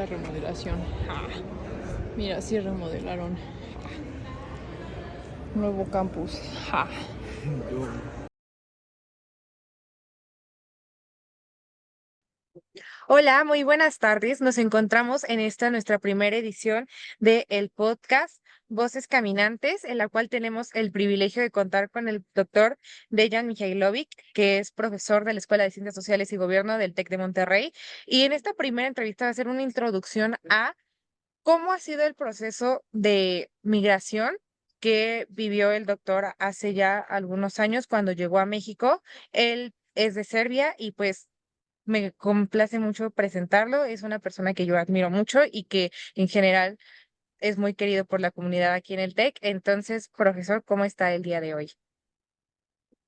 la remodelación. Mira, sí remodelaron. Nuevo campus. Hola, muy buenas tardes. Nos encontramos en esta nuestra primera edición de el podcast Voces Caminantes, en la cual tenemos el privilegio de contar con el doctor Dejan Mihailovic, que es profesor de la Escuela de Ciencias Sociales y Gobierno del TEC de Monterrey. Y en esta primera entrevista va a ser una introducción a cómo ha sido el proceso de migración que vivió el doctor hace ya algunos años cuando llegó a México. Él es de Serbia y pues me complace mucho presentarlo. Es una persona que yo admiro mucho y que en general es muy querido por la comunidad aquí en el TEC. Entonces, profesor, ¿cómo está el día de hoy?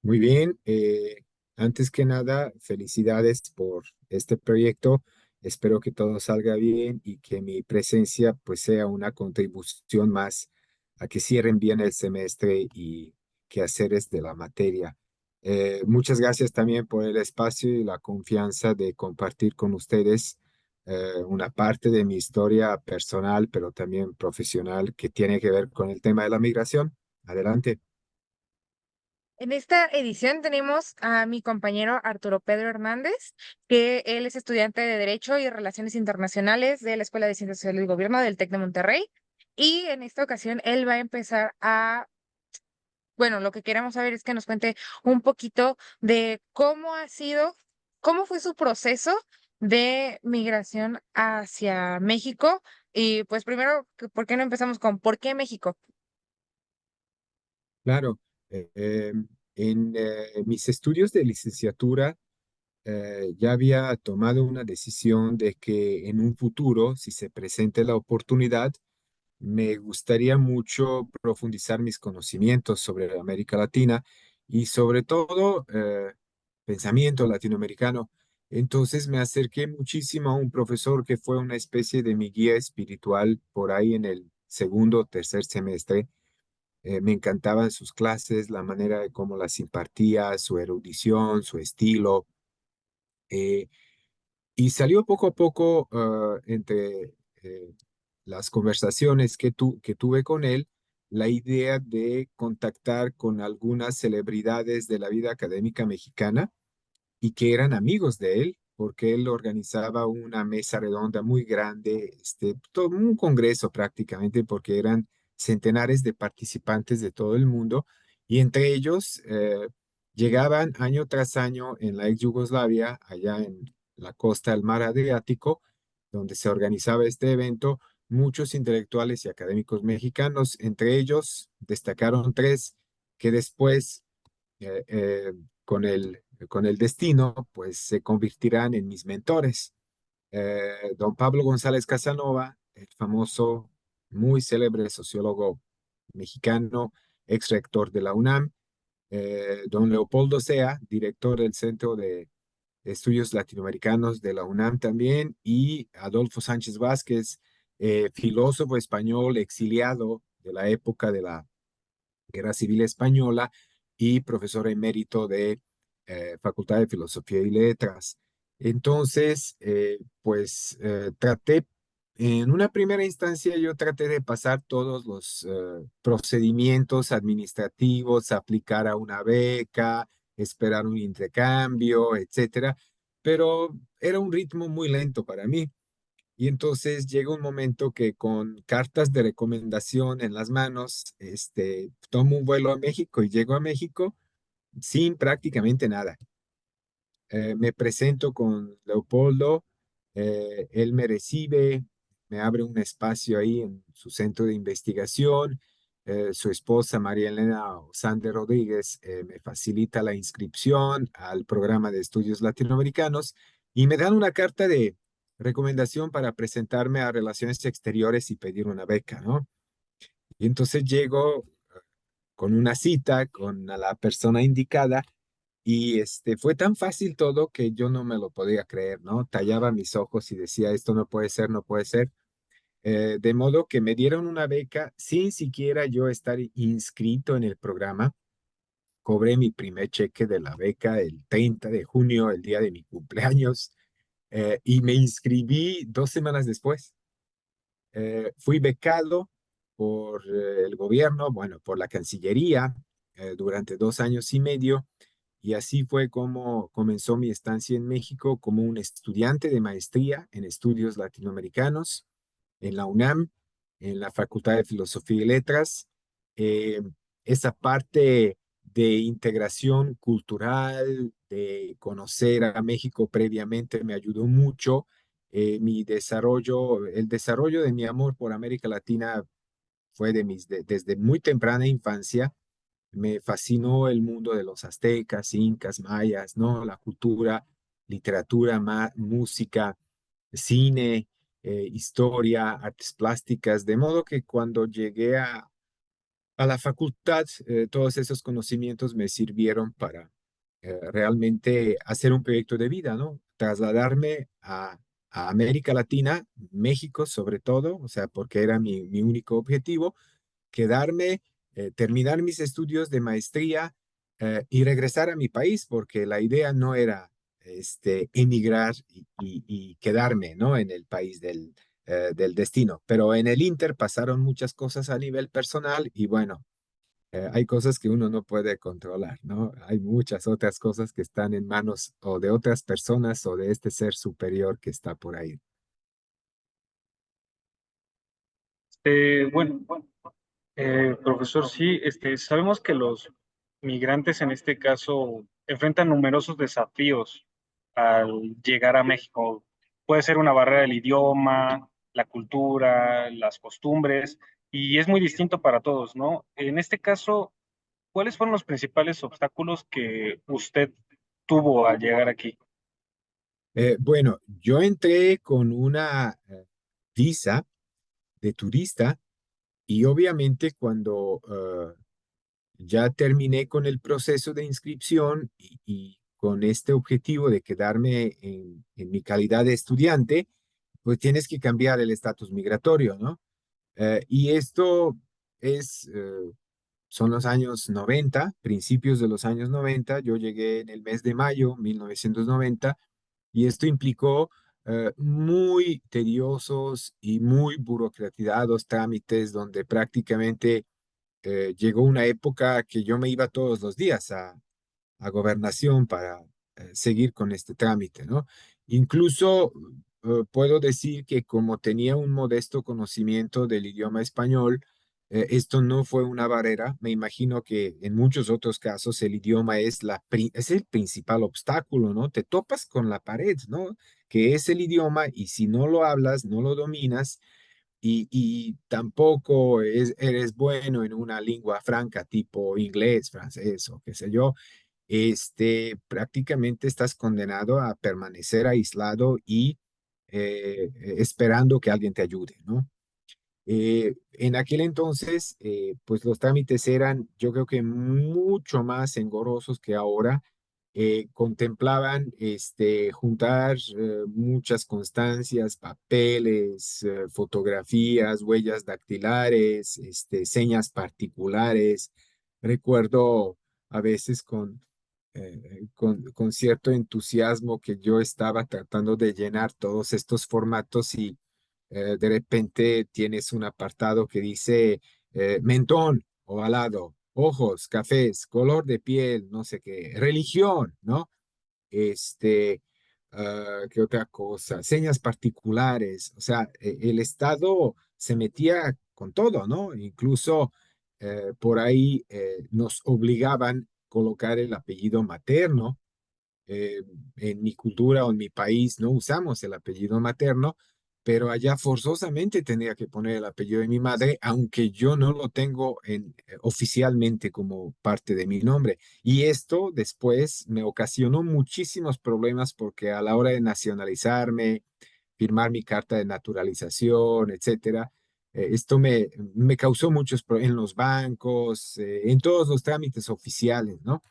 Muy bien, antes que nada, felicidades por este proyecto. Espero que todo salga bien y que mi presencia pues sea una contribución más a que cierren bien el semestre y quehaceres de la materia. Muchas gracias también por el espacio y la confianza de compartir con ustedes una parte de mi historia personal, pero también profesional que tiene que ver con el tema de la migración. Adelante. En esta edición tenemos a mi compañero Arturo Pedro Hernández, que él es estudiante de Derecho y Relaciones Internacionales de la Escuela de Ciencias Sociales y Gobierno del TEC de Monterrey. Y en esta ocasión él va a empezar bueno, lo que queremos saber es que nos cuente un poquito de cómo ha sido, cómo fue su proceso de migración hacia México. Y pues primero, ¿por qué no empezamos con por qué México? Claro, en mis estudios de licenciatura ya había tomado una decisión de que en un futuro, si se presente la oportunidad, me gustaría mucho profundizar mis conocimientos sobre América Latina y sobre todo pensamiento latinoamericano. Entonces me acerqué muchísimo a un profesor que fue una especie de mi guía espiritual por ahí en el segundo o tercer semestre. Me encantaban sus clases, la manera de cómo las impartía, su erudición, su estilo. eh, y salió poco a poco entre las conversaciones que tuve con él, la idea de contactar con algunas celebridades de la vida académica mexicana y que eran amigos de él, porque él organizaba una mesa redonda muy grande, todo un congreso prácticamente, porque eran centenares de participantes de todo el mundo, y entre ellos llegaban año tras año en la ex Yugoslavia, allá en la costa del mar Adriático, donde se organizaba este evento, muchos intelectuales y académicos mexicanos. Entre ellos destacaron tres que después eh, eh, con el destino, pues se convertirán en mis mentores. Don Pablo González Casanova, el famoso, muy célebre sociólogo mexicano, ex rector de la UNAM. Don Leopoldo Sea, director del Centro de Estudios Latinoamericanos de la UNAM también, y Adolfo Sánchez Vázquez, filósofo español exiliado de la época de la Guerra Civil Española y profesor emérito de Facultad de Filosofía y Letras. Entonces, traté, en una primera instancia, yo traté de pasar todos los procedimientos administrativos, aplicar a una beca, esperar un intercambio, etcétera, pero era un ritmo muy lento para mí. Y entonces llega un momento que con cartas de recomendación en las manos, tomo un vuelo a México y llego a México sin prácticamente nada. Me presento con Leopoldo, él me recibe, me abre un espacio ahí en su centro de investigación. Su esposa María Elena Osande Rodríguez me facilita la inscripción al programa de estudios latinoamericanos y me dan una carta de recomendación para presentarme a Relaciones Exteriores y pedir una beca, ¿no? Y entonces llego con una cita con a la persona indicada y fue tan fácil todo que yo no me lo podía creer, ¿no? Tallaba mis ojos y decía, esto no puede ser, no puede ser. De modo que me dieron una beca sin siquiera yo estar inscrito en el programa. Cobré mi primer cheque de la beca el 30 de junio, el día de mi cumpleaños. y me inscribí 2 semanas después. Fui becado por el gobierno, bueno, por la Cancillería, durante 2 años y medio, y así fue como comenzó mi estancia en México como un estudiante de maestría en estudios latinoamericanos en la UNAM, en la Facultad de Filosofía y Letras. Eh, Esa parte de integración cultural, de conocer a México previamente, me ayudó mucho. Mi desarrollo, el desarrollo de mi amor por América Latina fue desde muy temprana infancia. Me fascinó el mundo de los aztecas, incas, mayas, ¿no? La cultura, literatura, música, cine, historia, artes plásticas, de modo que cuando llegué a la facultad, todos esos conocimientos me sirvieron para realmente hacer un proyecto de vida, ¿no? Trasladarme a América Latina, México sobre todo, o sea, porque era mi único objetivo, quedarme, terminar mis estudios de maestría y regresar a mi país, porque la idea no era emigrar y quedarme, ¿no? En el país del destino. Pero en el Inter pasaron muchas cosas a nivel personal y bueno, hay cosas que uno no puede controlar, ¿no? Hay muchas otras cosas que están en manos o de otras personas o de este ser superior que está por ahí. Bueno, profesor, sí, sabemos que los migrantes en este caso enfrentan numerosos desafíos al llegar a México. Puede ser una barrera del idioma, la cultura, las costumbres, y es muy distinto para todos, ¿no? En este caso, ¿cuáles fueron los principales obstáculos que usted tuvo al llegar aquí? Bueno, yo entré con una visa de turista y obviamente cuando ya terminé con el proceso de inscripción y con este objetivo de quedarme en mi calidad de estudiante, pues tienes que cambiar el estatus migratorio, ¿no? Y esto es, son los años 90, principios de los años 90. Yo llegué en el mes de mayo 1990 y esto implicó muy tediosos y muy burocratizados trámites donde prácticamente llegó una época que yo me iba todos los días a gobernación para seguir con este trámite, ¿no? Incluso puedo decir que como tenía un modesto conocimiento del idioma español, esto no fue una barrera. Me imagino que en muchos otros casos el idioma es, es el principal obstáculo, ¿no? Te topas con la pared, ¿no? Que es el idioma y si no lo hablas, no lo dominas y tampoco eres bueno en una lengua franca tipo inglés, francés o qué sé yo, prácticamente estás condenado a permanecer aislado y esperando que alguien te ayude, ¿no? En aquel entonces, pues los trámites eran, yo creo que mucho más engorrosos que ahora. Contemplaban juntar muchas constancias, papeles, fotografías, huellas dactilares, señas particulares. Recuerdo a veces con cierto entusiasmo que yo estaba tratando de llenar todos estos formatos y de repente tienes un apartado que dice mentón, ovalado, ojos, cafés, color de piel, no sé qué, religión, ¿no? Este, ¿Qué otra cosa? Señas particulares, o sea, el Estado se metía con todo, ¿no? Incluso por ahí nos obligaban a colocar el apellido materno. eh, en mi cultura o en mi país no usamos el apellido materno, pero allá forzosamente tenía que poner el apellido de mi madre, aunque yo no lo tengo oficialmente como parte de mi nombre. Y esto después me ocasionó muchísimos problemas porque a la hora de nacionalizarme, firmar mi carta de naturalización, etcétera, esto me causó muchos problemas en los bancos, en todos los trámites oficiales, ¿no?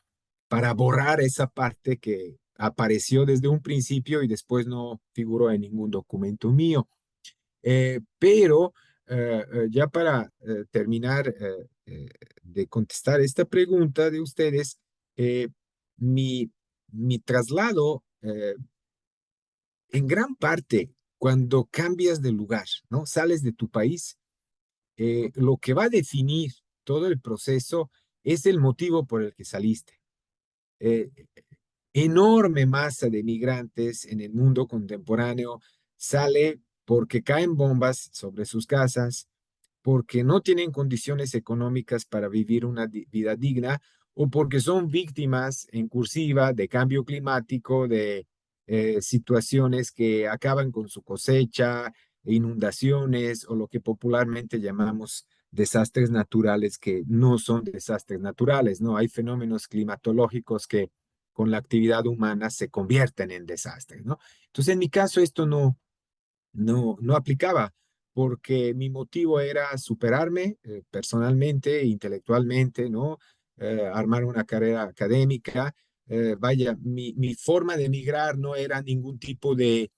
Para borrar esa parte que apareció desde un principio y después no figuró en ningún documento mío. Pero ya para terminar de contestar esta pregunta de ustedes, eh, mi, mi traslado en gran parte, cuando cambias de lugar, ¿no? Sales de tu país, lo que va a definir todo el proceso es el motivo por el que saliste. Eh, Enorme masa de migrantes en el mundo contemporáneo sale porque caen bombas sobre sus casas, porque no tienen condiciones económicas para vivir una vida digna o porque son víctimas en cursiva de cambio climático, de situaciones que acaban con su cosecha, inundaciones o lo que popularmente llamamos desastres naturales que no son desastres naturales, ¿no? Hay fenómenos climatológicos que con la actividad humana se convierten en desastres, ¿no? Entonces, en mi caso, esto no aplicaba, porque mi motivo era superarme personalmente, intelectualmente, ¿no? Armar una carrera académica. Vaya, mi forma de emigrar no era ningún tipo de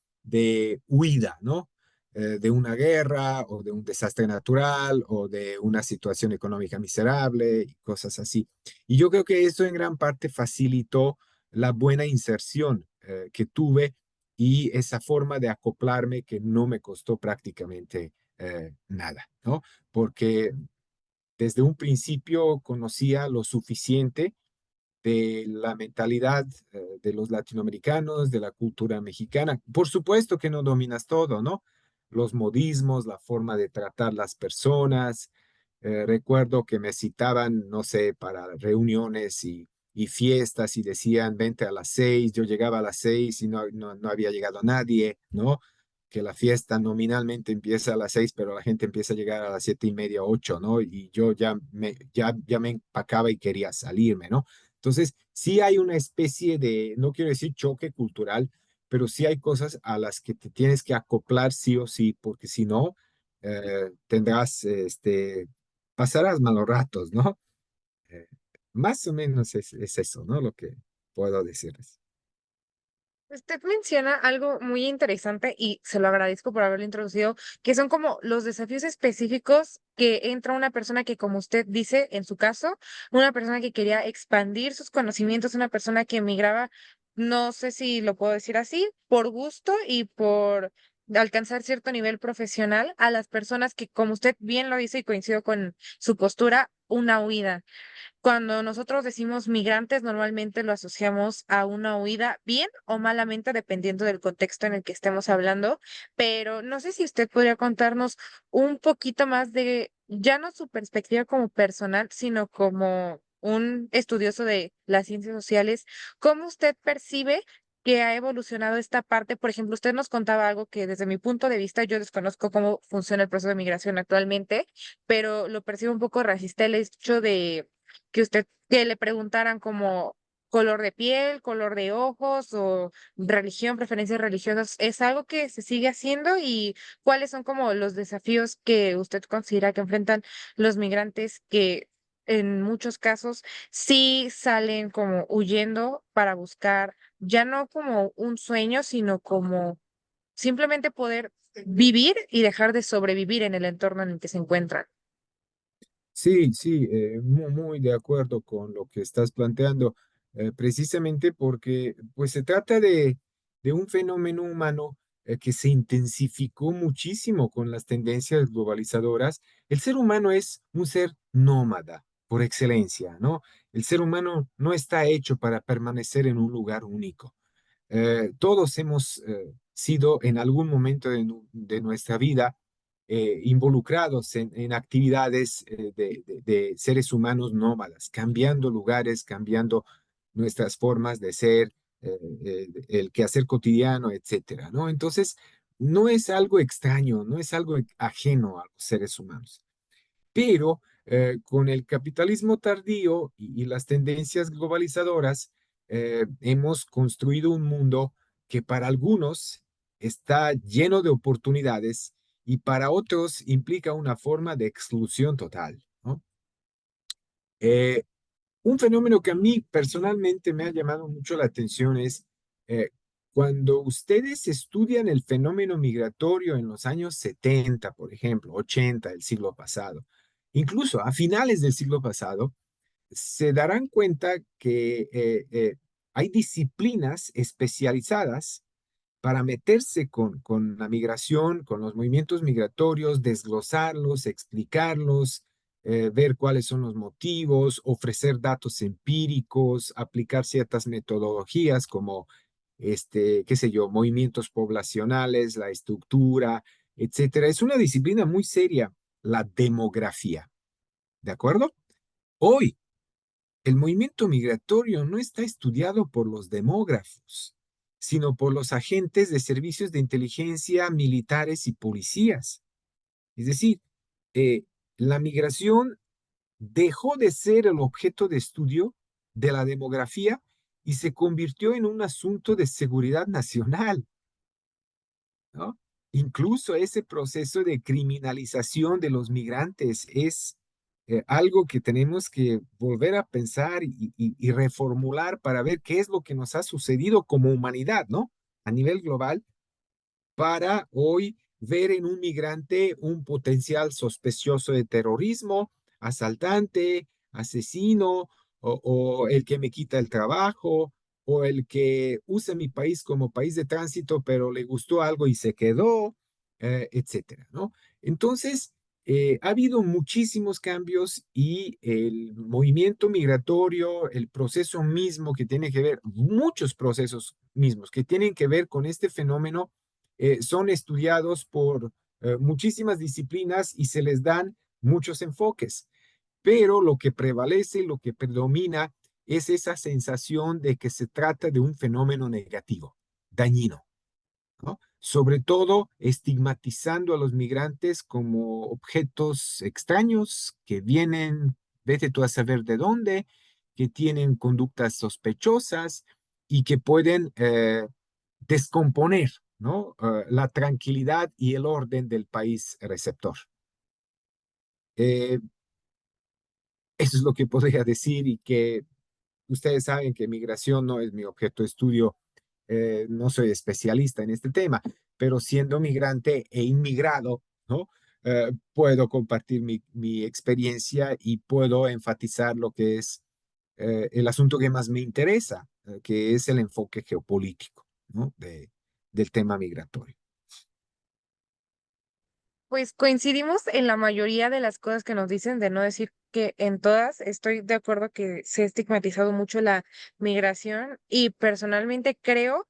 huida, ¿no? De una guerra o de un desastre natural o de una situación económica miserable y cosas así. Y yo creo que eso en gran parte facilitó la buena inserción que tuve y esa forma de acoplarme que no me costó prácticamente nada, ¿no? Porque desde un principio conocía lo suficiente de la mentalidad de los latinoamericanos, de la cultura mexicana. Por supuesto que no dominas todo, ¿no? Los modismos, la forma de tratar las personas. Recuerdo que me citaban, no sé, para reuniones y fiestas y decían, vente a las 6, yo llegaba a las 6 y no había llegado nadie, ¿no? Que la fiesta nominalmente empieza a las 6, pero la gente empieza a llegar a las 7:30, 8, ¿no? Y yo ya me empacaba y quería salirme, ¿no? Entonces, sí hay una especie de, no quiero decir choque cultural, pero sí hay cosas a las que te tienes que acoplar sí o sí, porque si no, tendrás, pasarás malos ratos, ¿no? Eh, Más o menos es eso, ¿no? Lo que puedo decirles. Usted menciona algo muy interesante y se lo agradezco por haberlo introducido, que son como los desafíos específicos que entra una persona que, como usted dice, en su caso, una persona que quería expandir sus conocimientos, una persona que emigraba, no sé si lo puedo decir así, por gusto y por alcanzar cierto nivel profesional, a las personas que, como usted bien lo dice y coincido con su postura, una huida. Cuando nosotros decimos migrantes, normalmente lo asociamos a una huida, bien o malamente, dependiendo del contexto en el que estemos hablando, pero no sé si usted podría contarnos un poquito más de, ya no su perspectiva como personal, sino como un estudioso de las ciencias sociales, cómo usted percibe que ha evolucionado esta parte. Por ejemplo, usted nos contaba algo que desde mi punto de vista yo desconozco cómo funciona el proceso de migración actualmente, pero lo percibo un poco racista el hecho de que le preguntaran como color de piel, color de ojos o religión, preferencias religiosas, ¿es algo que se sigue haciendo? ¿Y cuáles son como los desafíos que usted considera que enfrentan los migrantes que en muchos casos sí salen como huyendo para buscar ya no como un sueño, sino como simplemente poder vivir y dejar de sobrevivir en el entorno en el que se encuentran? Sí, sí, muy de acuerdo con lo que estás planteando, precisamente porque pues se trata de un fenómeno humano que se intensificó muchísimo con las tendencias globalizadoras. El ser humano es un ser nómada por excelencia, ¿no? El ser humano no está hecho para permanecer en un lugar único. Todos hemos sido en algún momento de nuestra vida involucrados en actividades de seres humanos nómadas, cambiando lugares, cambiando nuestras formas de ser, el quehacer cotidiano, etcétera, ¿no? Entonces, no es algo extraño, no es algo ajeno a los seres humanos. Pero con el capitalismo tardío y las tendencias globalizadoras, hemos construido un mundo que para algunos está lleno de oportunidades y para otros implica una forma de exclusión total, ¿no? Eh, un fenómeno que a mí personalmente me ha llamado mucho la atención es cuando ustedes estudian el fenómeno migratorio en los años 70, por ejemplo, 80 del siglo pasado, incluso a finales del siglo pasado, se darán cuenta que hay disciplinas especializadas para meterse con la migración, con los movimientos migratorios, desglosarlos, explicarlos, ver cuáles son los motivos, ofrecer datos empíricos, aplicar ciertas metodologías como, qué sé yo, movimientos poblacionales, la estructura, etcétera. Es una disciplina muy seria, la demografía, ¿de acuerdo? Hoy, el movimiento migratorio no está estudiado por los demógrafos, sino por los agentes de servicios de inteligencia militares y policías. Es decir, eh, la migración dejó de ser el objeto de estudio de la demografía y se convirtió en un asunto de seguridad nacional, ¿no? Incluso ese proceso de criminalización de los migrantes es algo que tenemos que volver a pensar y reformular para ver qué es lo que nos ha sucedido como humanidad, ¿no? A nivel global, para hoy ver en un migrante un potencial sospechoso de terrorismo, asaltante, asesino, o el que me quita el trabajo, o el que usa mi país como país de tránsito, pero le gustó algo y se quedó, etcétera, ¿no? Entonces, ha habido muchísimos cambios y el movimiento migratorio, el proceso mismo que tiene que ver, muchos procesos mismos que tienen que ver con este fenómeno, son estudiados por muchísimas disciplinas y se les dan muchos enfoques, pero lo que prevalece, lo que predomina es esa sensación de que se trata de un fenómeno negativo, dañino, ¿no? Sobre todo estigmatizando a los migrantes como objetos extraños que vienen, vete tú a saber de dónde, que tienen conductas sospechosas y que pueden descomponer, ¿no? La tranquilidad y el orden del país receptor. Eh, Eso es lo que podría decir y que ustedes saben que migración no es mi objeto de estudio, no soy especialista en este tema, pero siendo migrante e inmigrado, ¿no? Puedo compartir mi experiencia y puedo enfatizar lo que es el asunto que más me interesa, que es el enfoque geopolítico, ¿no? Del tema migratorio. Pues coincidimos en la mayoría de las cosas que nos dicen, de no decir que en todas. Estoy de acuerdo que se ha estigmatizado mucho la migración y personalmente creo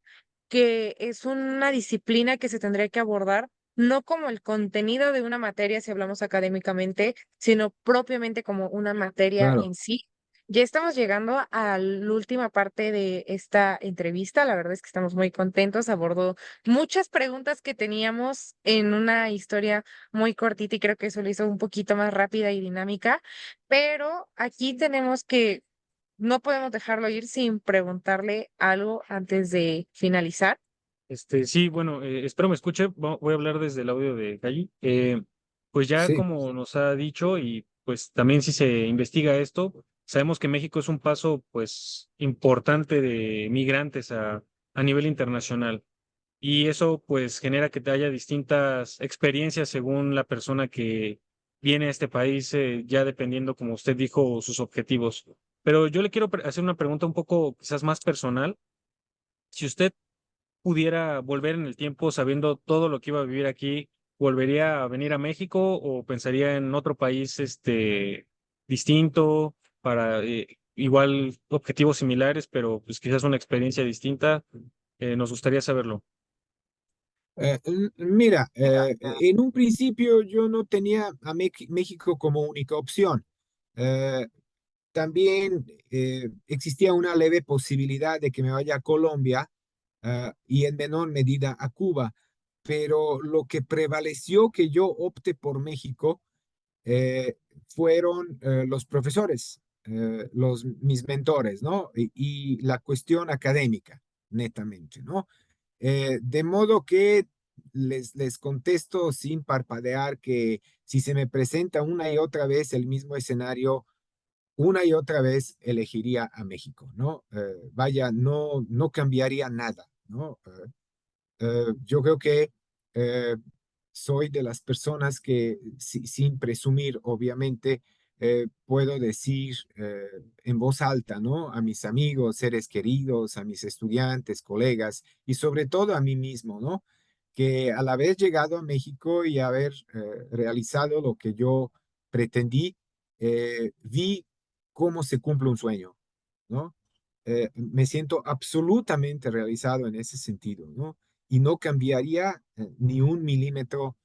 que es una disciplina que se tendría que abordar no como el contenido de una materia, si hablamos académicamente, sino propiamente como una materia Claro. en sí. Ya estamos llegando a la última parte de esta entrevista. La verdad es que estamos muy contentos. Abordó muchas preguntas que teníamos en una historia muy cortita y creo que eso lo hizo un poquito más rápida y dinámica. Pero aquí tenemos que, no podemos dejarlo ir sin preguntarle algo antes de finalizar. Sí, bueno, espero me escuche. Voy a hablar desde el audio de Galli. Pues ya Sí, como nos ha dicho y pues también si se investiga esto, sabemos que México es un paso pues importante de migrantes a nivel internacional y eso pues genera que te haya distintas experiencias según la persona que viene a este país, ya dependiendo, como usted dijo, sus objetivos. Pero yo le quiero hacer una pregunta un poco quizás más personal. Si usted pudiera volver en el tiempo sabiendo todo lo que iba a vivir aquí, ¿volvería a venir a México o pensaría en otro país distinto para igual objetivos similares, pero pues quizás una experiencia distinta? Nos gustaría saberlo. mira, en un principio yo no tenía a México como única opción. Eh, También existía una leve posibilidad de que me vaya a Colombia, y en menor medida a Cuba, pero lo que prevaleció que yo opte por México eh, fueron los profesores, mis mentores, ¿no? Y la cuestión académica, netamente, ¿no? De modo que les contesto sin parpadear que si se me presenta una y otra vez el mismo escenario, una y otra vez elegiría a México, ¿no? Vaya, no cambiaría nada, ¿no? Yo creo que eh, soy de las personas que, sin presumir, obviamente, puedo decir en voz alta, ¿no? A mis amigos, seres queridos, a mis estudiantes, colegas y sobre todo a mí mismo, ¿no? Que al haber llegado a México y haber realizado lo que yo pretendí, vi cómo se cumple un sueño, ¿no? Me siento absolutamente realizado en ese sentido, ¿no? Y no cambiaría ni un milímetro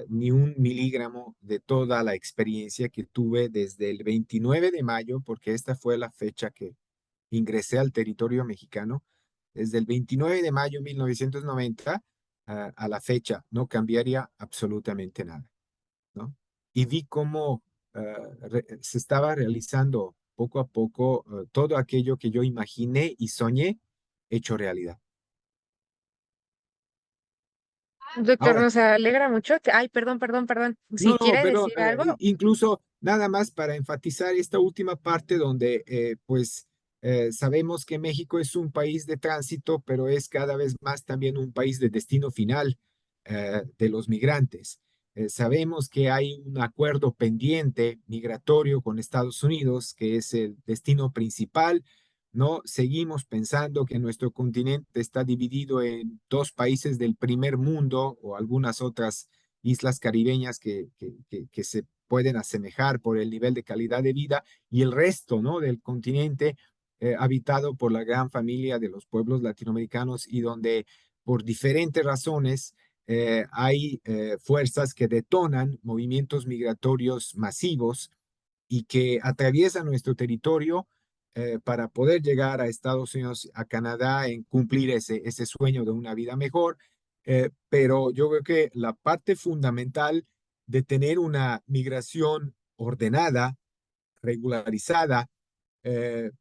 ni un miligramo de toda la experiencia que tuve desde el 29 de mayo, porque esta fue la fecha que ingresé al territorio mexicano, desde el 29 de mayo de 1990 a la fecha, no cambiaría absolutamente nada, ¿no? Y vi cómo se estaba realizando poco a poco todo aquello que yo imaginé y soñé hecho realidad. Doctor, Ahora, nos alegra mucho que, ay, perdón, no, si no, quiere pero decir algo. incluso nada más para enfatizar esta última parte donde pues sabemos que México es un país de tránsito, pero es cada vez más también un país de destino final de los migrantes. Sabemos que hay un acuerdo pendiente migratorio con Estados Unidos, que es el destino principal. No seguimos pensando que nuestro continente está dividido en dos países del primer mundo o algunas otras islas caribeñas que se pueden asemejar por el nivel de calidad de vida y el resto, ¿no? Del continente habitado por la gran familia de los pueblos latinoamericanos y donde por diferentes razones hay fuerzas que detonan movimientos migratorios masivos y que atraviesan nuestro territorio para poder llegar a Estados Unidos, a Canadá, en cumplir ese sueño de una vida mejor. Pero yo creo que la parte fundamental de tener una migración ordenada, regularizada, eh,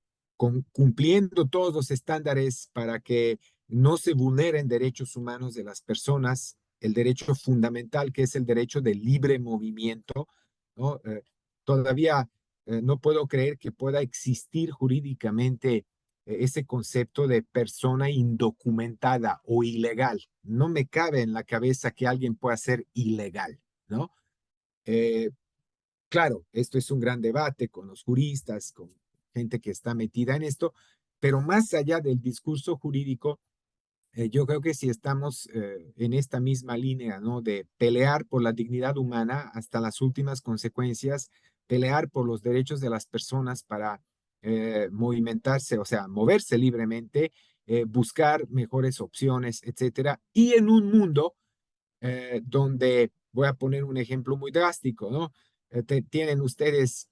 cumpliendo todos los estándares para que no se vulneren derechos humanos de las personas, el derecho fundamental que es el derecho de libre movimiento, ¿no? Todavía no puedo creer que pueda existir jurídicamente ese concepto de persona indocumentada o ilegal. No me cabe en la cabeza que alguien pueda ser ilegal, ¿no? Eh, Claro, esto es un gran debate con los juristas, con gente que está metida en esto, pero más allá del discurso jurídico, yo creo que si estamos en esta misma línea, ¿no? De pelear por la dignidad humana hasta las últimas consecuencias, pelear por los derechos de las personas para movimentarse, o sea, moverse libremente, buscar mejores opciones, etcétera, y en un mundo donde voy a poner un ejemplo muy drástico, ¿no? Tienen ustedes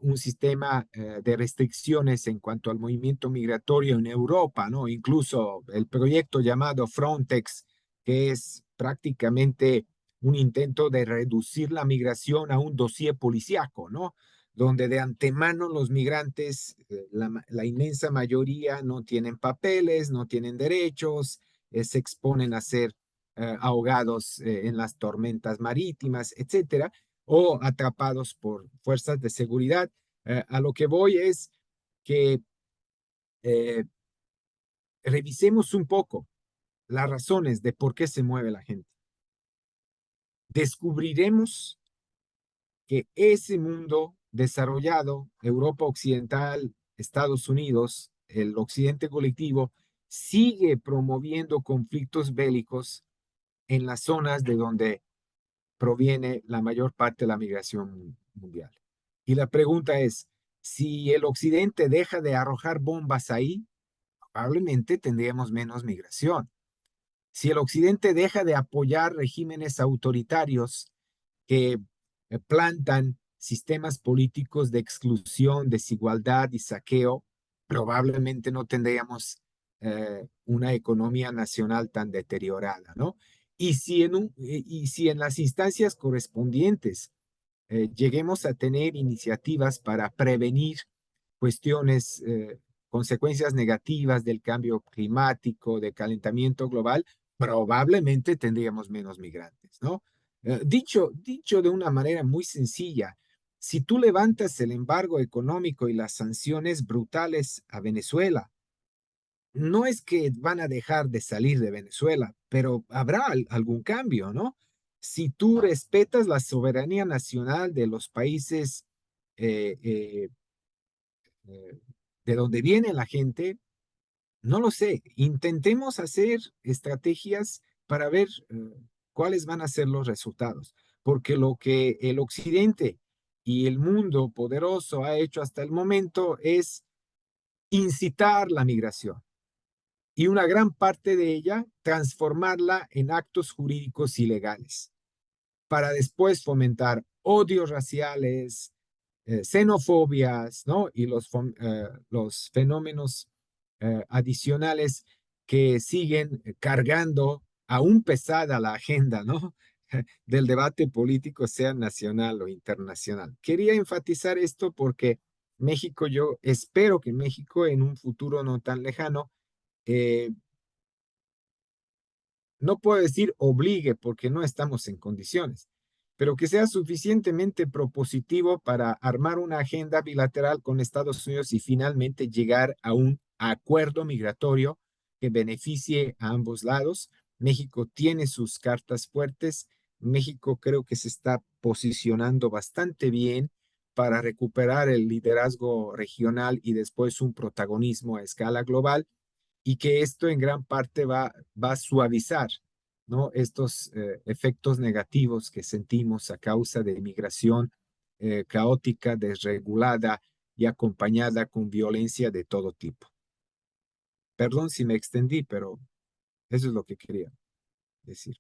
un sistema de restricciones en cuanto al movimiento migratorio en Europa, ¿no? Incluso el proyecto llamado Frontex, que es prácticamente un intento de reducir la migración a un dossier policíaco, ¿no? Donde de antemano los migrantes, la inmensa mayoría, no tienen papeles, no tienen derechos, se exponen a ser ahogados en las tormentas marítimas, etcétera, o atrapados por fuerzas de seguridad. A lo que voy es que eh, revisemos un poco las razones de por qué se mueve la gente. Descubriremos que ese mundo desarrollado, Europa Occidental, Estados Unidos, el occidente colectivo, sigue promoviendo conflictos bélicos en las zonas de donde proviene la mayor parte de la migración mundial. Y la pregunta es, si el occidente deja de arrojar bombas ahí, probablemente tendríamos menos migración. Si el occidente deja de apoyar regímenes autoritarios que plantan sistemas políticos de exclusión, desigualdad y saqueo, probablemente no tendríamos una economía nacional tan deteriorada, ¿no? Y si en las instancias correspondientes lleguemos a tener iniciativas para prevenir cuestiones, consecuencias negativas del cambio climático, del calentamiento global, probablemente tendríamos menos migrantes, ¿no? Dicho de una manera muy sencilla, si tú levantas el embargo económico y las sanciones brutales a Venezuela, no es que van a dejar de salir de Venezuela, pero habrá algún cambio, ¿no? Si tú respetas la soberanía nacional de los países eh, eh, de dónde viene la gente, no lo sé. Intentemos hacer estrategias para ver cuáles van a ser los resultados, porque lo que el Occidente y el mundo poderoso ha hecho hasta el momento es incitar la migración y una gran parte de ella transformarla en actos jurídicos ilegales para después fomentar odios raciales, xenofobias, ¿no? Y los fenómenos adicionales que siguen cargando aún pesada la agenda, ¿no? Del debate político, sea nacional o internacional. Quería enfatizar esto porque México, yo espero que México en un futuro no tan lejano, eh, no puedo decir obligue porque no estamos en condiciones, pero que sea suficientemente propositivo para armar una agenda bilateral con Estados Unidos y finalmente llegar a un acuerdo migratorio que beneficie a ambos lados. México tiene sus cartas fuertes. México creo que se está posicionando bastante bien para recuperar el liderazgo regional y después un protagonismo a escala global y que esto en gran parte va a suavizar, ¿no? Estos efectos negativos que sentimos a causa de migración caótica, desregulada y acompañada con violencia de todo tipo. Perdón si me extendí, pero eso es lo que quería decir.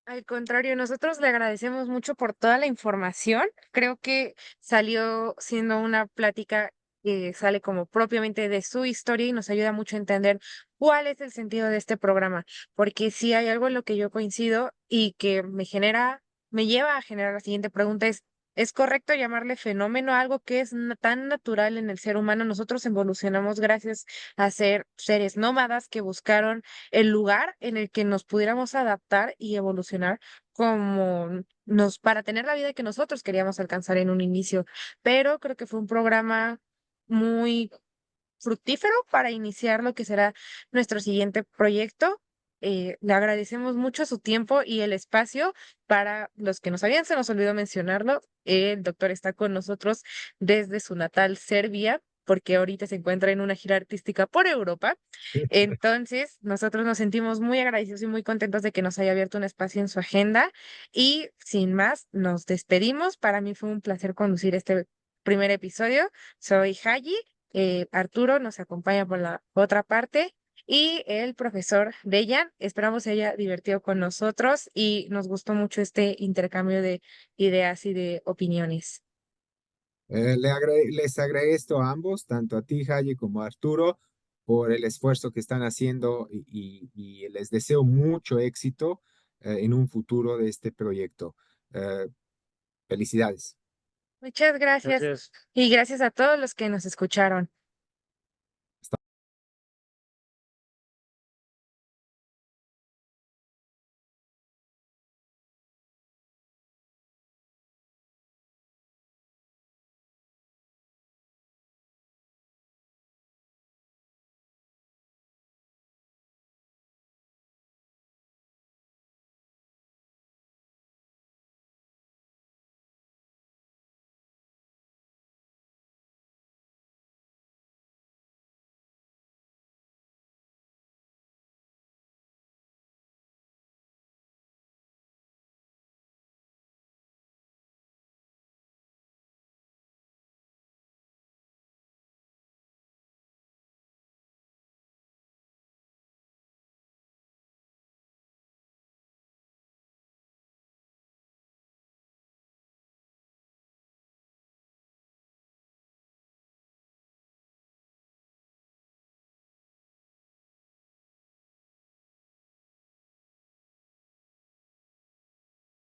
Al contrario, nosotros le agradecemos mucho por toda la información. Creo que salió siendo una plática que sale como propiamente de su historia y nos ayuda mucho a entender cuál es el sentido de este programa, porque si hay algo en lo que yo coincido y que me lleva a generar la siguiente pregunta ¿es correcto llamarle fenómeno a algo que es tan natural en el ser humano? Nosotros evolucionamos gracias a ser seres nómadas que buscaron el lugar en el que nos pudiéramos adaptar y evolucionar para tener la vida que nosotros queríamos alcanzar en un inicio. Pero creo que fue un programa muy fructífero para iniciar lo que será nuestro siguiente proyecto. Le agradecemos mucho su tiempo y el espacio. Para los que no sabían, se nos olvidó mencionarlo, el doctor está con nosotros desde su natal Serbia, porque ahorita se encuentra en una gira artística por Europa. Entonces, nosotros nos sentimos muy agradecidos y muy contentos de que nos haya abierto un espacio en su agenda. Y sin más, nos despedimos. Para mí fue un placer conducir este primer episodio. Soy Haji. Arturo nos acompaña por la otra parte y el profesor Dejan. Esperamos se haya divertido con nosotros y nos gustó mucho este intercambio de ideas y de opiniones. Les agradezco a ambos, tanto a ti, Jaye, como a Arturo, por el esfuerzo que están haciendo y les deseo mucho éxito en un futuro de este proyecto. Eh, Felicidades. Muchas gracias Gracias. y gracias a todos los que nos escucharon.